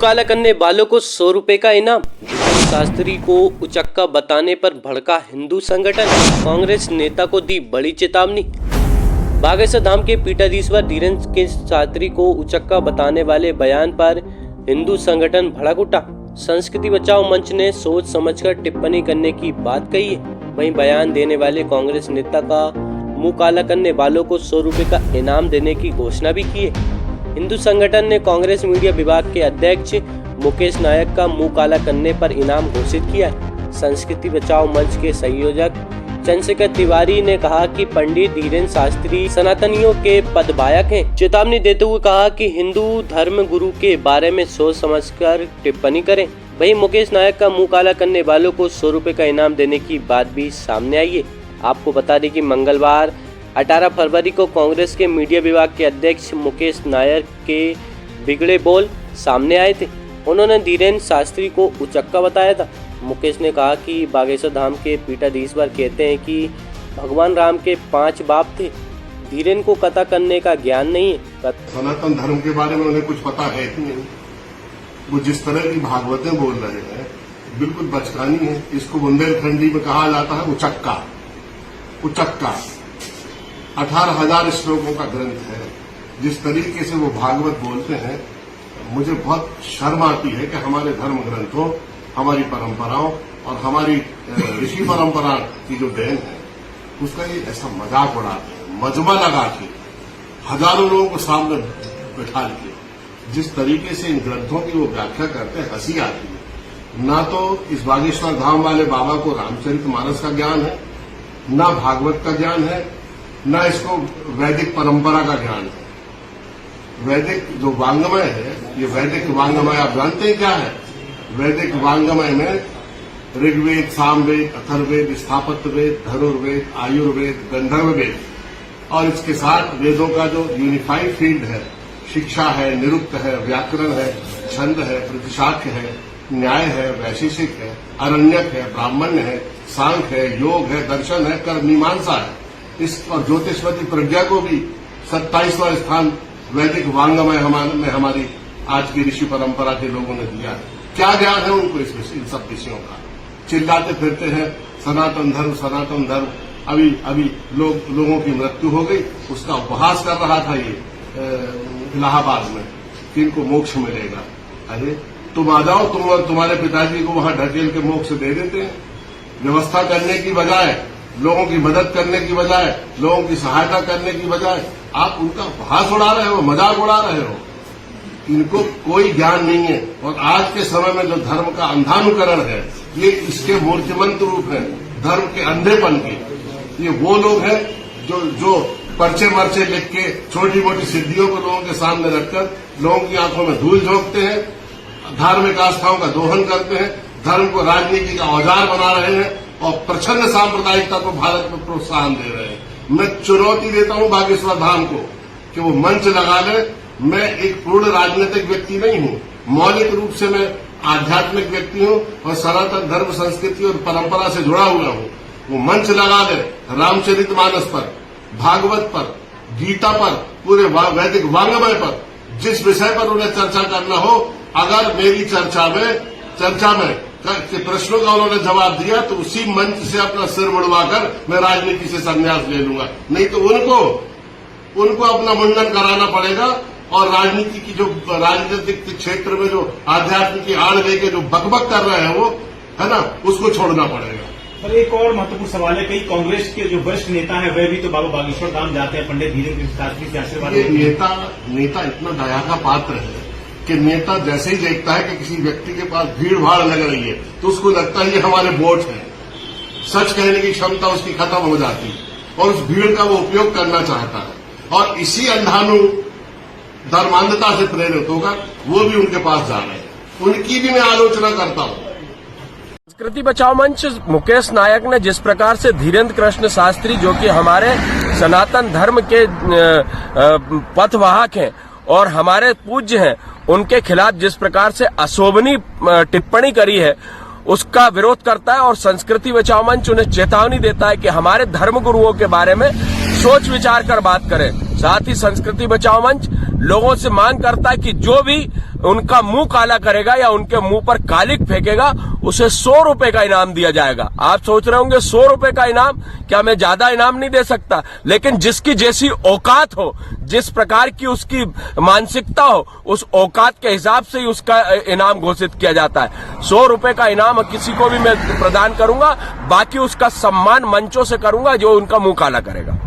काला करने वालों को 100 रुपए का इनाम। शास्त्री को उचक्का बताने पर भड़का हिंदू संगठन, कांग्रेस नेता को दी बड़ी चेतावनी। बागेश्वर धाम के पीठाधीश्वर धीरेन्द्र के शास्त्री को उचक्का बताने वाले बयान पर हिंदू संगठन भड़क उठा। संस्कृति बचाओ मंच ने सोच समझकर टिप्पणी करने की बात कही है। वहीं बयान देने वाले कांग्रेस नेता का मुंह काला करने वालों को 100 रुपए का इनाम देने की घोषणा भी की है। हिंदू संगठन ने कांग्रेस मीडिया विभाग के अध्यक्ष मुकेश नायक का मुंह काला करने पर इनाम घोषित किया है। संस्कृति बचाओ मंच के संयोजक चंद्रशेखर तिवारी ने कहा कि पंडित धीरेन्द्र शास्त्री सनातनियों के पदवायक हैं। चेतावनी देते हुए कहा कि हिंदू धर्म गुरु के बारे में सोच समझकर टिप्पणी करें। वहीं मुकेश नायक का मुंह काला करने वालों को 100 रुपए का इनाम देने की बात भी सामने आई है। आपको बता दें कि मंगलवार 18 फरवरी को कांग्रेस के मीडिया विभाग के अध्यक्ष मुकेश नायक के बिगड़े बोल सामने आए थे। उन्होंने धीरेन्द्र शास्त्री को उचक्का बताया था। मुकेश ने कहा कि बागेश्वर धाम के पीठाधीश्वर कहते हैं कि भगवान राम के 5 बाप थे। धीरेन्द्र को कथा करने का ज्ञान नहीं है। सनातन धर्म के बारे में उन्हें कुछ पता है कि नहीं। वो जिस तरह की भागवतें बोल रहे हैं बिल्कुल बचकानी है। इसको बुंदेलखंडी में कहा जाता है उचक्का। उचक्का 18,000 श्लोकों का ग्रंथ है। जिस तरीके से वो भागवत बोलते हैं मुझे बहुत शर्म आती है कि हमारे धर्म ग्रंथों, हमारी परंपराओं और हमारी ऋषि परंपरा की जो देन है उसका ये ऐसा मजाक उड़ाते हैं, मजमा लगा के हजारों लोगों को सामने बिठा के जिस तरीके से इन ग्रंथों की वो व्याख्या करते हैं हंसी आती है। ना तो इस बागेश्वर धाम वाले बाबा को रामचरितमानस का ज्ञान है, ना भागवत का ज्ञान है, ना इसको वैदिक परंपरा का ज्ञान है। वैदिक जो वांग्मय है, ये वैदिक वांग्मय आप जानते हैं क्या है? वैदिक वांग्मय में ऋग्वेद, सामवेद, अथर्ववेद, स्थापत्य वेद, धनुर्वेद, आयुर्वेद, गंधर्व वेद और इसके साथ वेदों का जो यूनिफाइड फील्ड है, शिक्षा है, निरुक्त है, व्याकरण है, छंद है, प्रतिशाख्य है, न्याय है, वैशेषिक है, अरण्यक है, ब्राह्मण्य है, सांख्य है, योग है, दर्शन है, कर्म मीमांसा है। इस और ज्योतिषवती प्रज्ञा को भी 27वां स्थान वैदिक वांग्मय में हमारी आज की ऋषि परंपरा के लोगों ने दिया है। क्या ज्ञान है उनको इन सब विषयों का? चिल्लाते फिरते हैं सनातन धर्म, सनातन धर्म। अभी लोगों की मृत्यु हो गई, उसका उपहास कर रहा था ये इलाहाबाद में कि इनको मोक्ष मिलेगा। अरे तुम आ जाओ, तुम और तुम्हारे पिताजी को वहां ढकेल के मोक्ष दे देते हैं। व्यवस्था करने की बजाय, लोगों की मदद करने की बजाय, लोगों की सहायता करने की बजाय आप उनका उपहास उड़ा रहे हो, मजाक उड़ा रहे हो। इनको कोई ज्ञान नहीं है। और आज के समय में जो धर्म का अंधानुकरण है ये इसके मूर्तिमंत रूप है धर्म के अंधेपन के। ये वो लोग हैं जो पर्चे मर्चे लिख के छोटी मोटी सिद्धियों को लोगों के सामने रखकर लोगों की आंखों में धूल झोंकते हैं, धार्मिक आस्थाओं का दोहन करते हैं, धर्म को राजनीति का औजार बना रहे हैं और प्रच्छन्न सांप्रदायिकता को भारत में प्रोत्साहन दे रहे हैं। मैं चुनौती देता हूं बागेश्वर धाम को कि वो मंच लगा ले। मैं एक पूर्ण राजनीतिक व्यक्ति नहीं हूं, मौलिक रूप से मैं आध्यात्मिक व्यक्ति हूं और सनातन धर्म, संस्कृति और परंपरा से जुड़ा हुआ हूं। वो मंच लगा ले रामचरितमानस पर, भागवत पर, गीता पर, पूरे वैदिक वांग्मय पर, जिस विषय पर उन्हें चर्चा करना हो। अगर मेरी चर्चा में के प्रश्नों का उन्होंने जवाब दिया तो उसी मंच से अपना सिर मुड़वाकर मैं राजनीति से संन्यास ले लूंगा। नहीं तो उनको अपना मुंडन कराना पड़ेगा और राजनीति की जो राजनीतिक क्षेत्र में जो आध्यात्म की आड़ लेके जो बकबक कर रहे हैं वो है ना, उसको छोड़ना पड़ेगा। पर एक और महत्वपूर्ण सवाल है, कई कांग्रेस के जो वरिष्ठ नेता हैं वे भी तो बाबा बागेश्वर धाम जाते हैं पंडित धीरेन्द्र शास्त्री से आशीर्वाद। नेता इतना दया का पात्र है कि नेता जैसे ही देखता है कि किसी व्यक्ति के पास भीड़ भाड़ लग रही है तो उसको लगता है ये हमारे वोट है। सच कहने की क्षमता उसकी खत्म हो जाती है और उस भीड़ का वो उपयोग करना चाहता है और इसी अंधानु धर्मांधता से प्रेरित होकर वो भी उनके पास जा रहे हैं। उनकी भी मैं आलोचना करता हूं। संस्कृति बचाओ मंच मुकेश नायक ने जिस प्रकार से धीरेन्द्र कृष्ण शास्त्री जो कि हमारे सनातन धर्म के पथवाहक हैं और हमारे पूज्य हैं, उनके खिलाफ जिस प्रकार से अशोभनीय टिप्पणी करी है उसका विरोध करता है और संस्कृति बचाओ मंच उन्हें चेतावनी देता है कि हमारे धर्म गुरुओं के बारे में सोच विचार कर बात करें। साथ ही संस्कृति बचाओ मंच लोगों से मांग करता है कि जो भी उनका मुंह काला करेगा या उनके मुंह पर कालिक फेंकेगा उसे 100 रुपए का इनाम दिया जाएगा। आप सोच रहे होंगे 100 रुपए का इनाम, क्या मैं ज्यादा इनाम नहीं दे सकता? लेकिन जिसकी जैसी औकात हो, जिस प्रकार की उसकी मानसिकता हो, उस औकात के हिसाब से ही उसका इनाम घोषित किया जाता है। 100 रुपए का इनाम किसी को भी मैं प्रदान करूंगा, बाकी उसका सम्मान मंचों से करूंगा जो उनका मुंह काला करेगा।